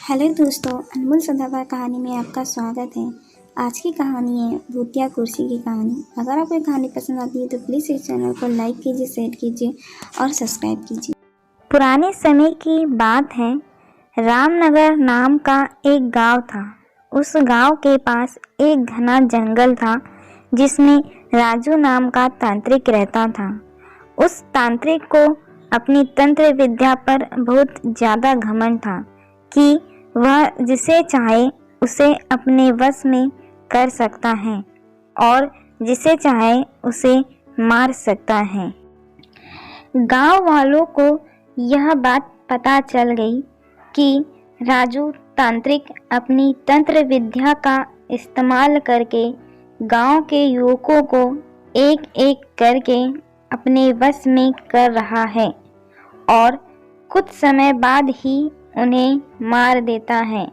Hello दोस्तों, अनमोल सदाबहार कहानी में आपका स्वागत है। आज की कहानी है भूतिया कुर्सी की कहानी। अगर आपको ये कहानी पसंद आती है तो प्लीज़ इस चैनल को लाइक कीजिए, शेयर कीजिए और सब्सक्राइब कीजिए। पुराने समय की बात है। रामनगर नाम का एक गांव था। उस गांव के पास एक घना जंगल था जिसमें राजू नाम का तांत्रिक रहता था। उस तांत्रिक को अपनी तंत्र विद्या पर बहुत ज़्यादा घमंड था कि वह जिसे चाहे उसे अपने वश में कर सकता है और जिसे चाहे उसे मार सकता है। गांव वालों को यह बात पता चल गई कि राजू तांत्रिक अपनी तंत्र विद्या का इस्तेमाल करके गांव के युवकों को एक एक करके अपने वश में कर रहा है और कुछ समय बाद ही उन्हें मार देता है।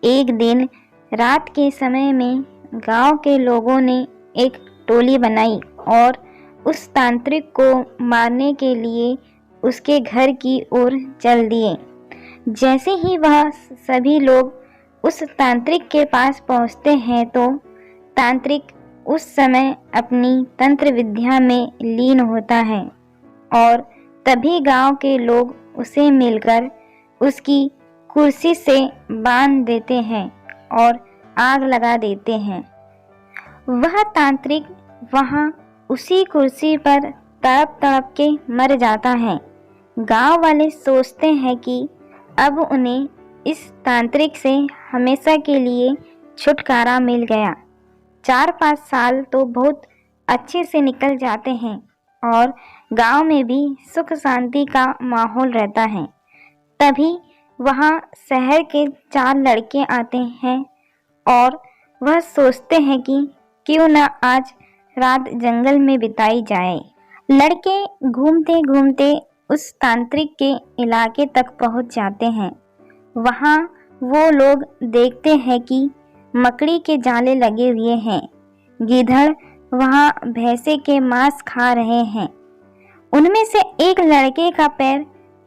एक दिन रात के समय में गांव के लोगों ने एक टोली बनाई और उस तांत्रिक को मारने के लिए उसके घर की ओर चल दिए। जैसे ही वह सभी लोग उस तांत्रिक के पास पहुंचते हैं तो तांत्रिक उस समय अपनी तंत्र विद्या में लीन होता है और तभी गांव के लोग उसे मिलकर उसकी कुर्सी से बांध देते हैं और आग लगा देते हैं। वह तांत्रिक वहां उसी कुर्सी पर तड़प तड़प के मर जाता है। गांव वाले सोचते हैं कि अब उन्हें इस तांत्रिक से हमेशा के लिए छुटकारा मिल गया। 4-5 साल तो बहुत अच्छे से निकल जाते हैं और गांव में भी सुख शांति का माहौल रहता है। तभी वहां शहर के 4 लड़के आते हैं और वह सोचते हैं कि क्यों न आज रात जंगल में बिताई जाए। लड़के घूमते घूमते उस तांत्रिक के इलाके तक पहुंच जाते हैं। वहां वो लोग देखते हैं कि मकड़ी के जाले लगे हुए हैं। गिद्धड़ वहां भैंसे के मांस खा रहे हैं। उनमें से एक लड़के का पैर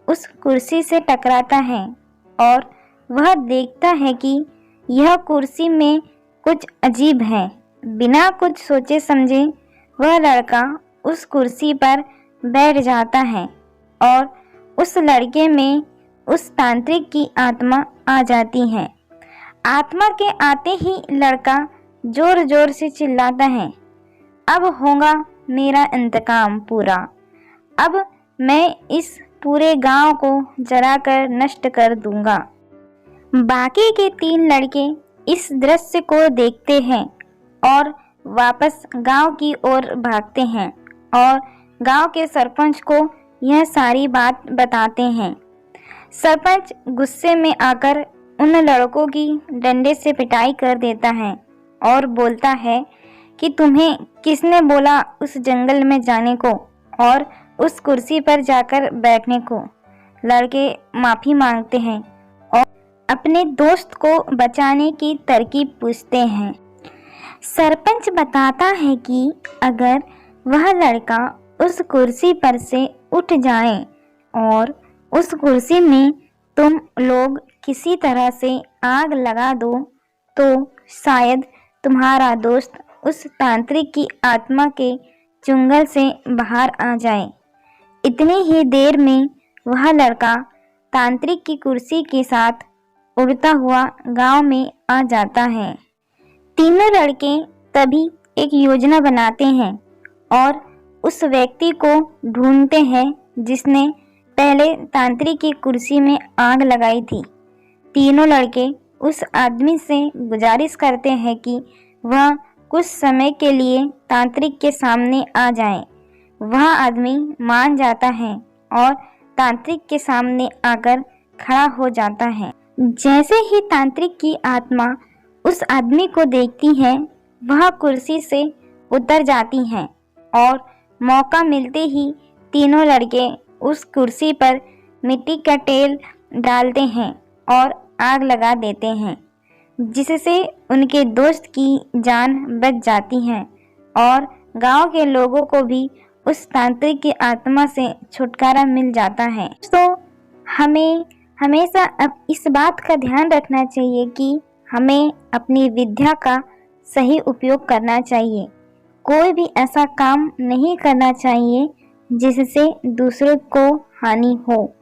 उस कुर्सी से टकराता है और वह देखता है कि यह कुर्सी में कुछ अजीब है। बिना कुछ सोचे समझे वह लड़का उस कुर्सी पर बैठ जाता है और उस लड़के में उस तांत्रिक की आत्मा आ जाती है। आत्मा के आते ही लड़का जोर जोर से चिल्लाता है, अब होगा मेरा इंतकाम पूरा। अब मैं इस पूरे गांव को जलाकर नष्ट कर दूंगा। बाकी के 3 लड़के इस दृश्य को देखते हैं और वापस गांव की ओर भागते हैं और गांव के सरपंच को यह सारी बात बताते हैं। सरपंच गुस्से में आकर उन लड़कों की डंडे से पिटाई कर देता है और बोलता है कि तुम्हें किसने बोला उस जंगल में जाने को और उस कुर्सी पर जाकर बैठने को। लड़के माफ़ी मांगते हैं और अपने दोस्त को बचाने की तरकीब पूछते हैं। सरपंच बताता है कि अगर वह लड़का उस कुर्सी पर से उठ जाए और उस कुर्सी में तुम लोग किसी तरह से आग लगा दो तो शायद तुम्हारा दोस्त उस तांत्रिक की आत्मा के चुंगल से बाहर आ जाए। इतनी ही देर में वह लड़का तांत्रिक की कुर्सी के साथ उड़ता हुआ गांव में आ जाता है। तीनों लड़के तभी एक योजना बनाते हैं और उस व्यक्ति को ढूंढते हैं जिसने पहले तांत्रिक की कुर्सी में आग लगाई थी। तीनों लड़के उस आदमी से गुजारिश करते हैं कि वह कुछ समय के लिए तांत्रिक के सामने आ जाए। वह आदमी मान जाता है और तांत्रिक के सामने आकर खड़ा हो जाता है। जैसे ही तांत्रिक की आत्मा उस आदमी को देखती है, वह कुर्सी से उतर जाती है और मौका मिलते ही तीनों लड़के उस कुर्सी पर मिट्टी का तेल डालते हैं और आग लगा देते हैं, जिससे उनके दोस्त की जान बच जाती है और गांव के लोगों को भी उस तांत्रिक की आत्मा से छुटकारा मिल जाता है। तो हमें हमेशा अब इस बात का ध्यान रखना चाहिए कि हमें अपनी विद्या का सही उपयोग करना चाहिए। कोई भी ऐसा काम नहीं करना चाहिए जिससे दूसरों को हानि हो।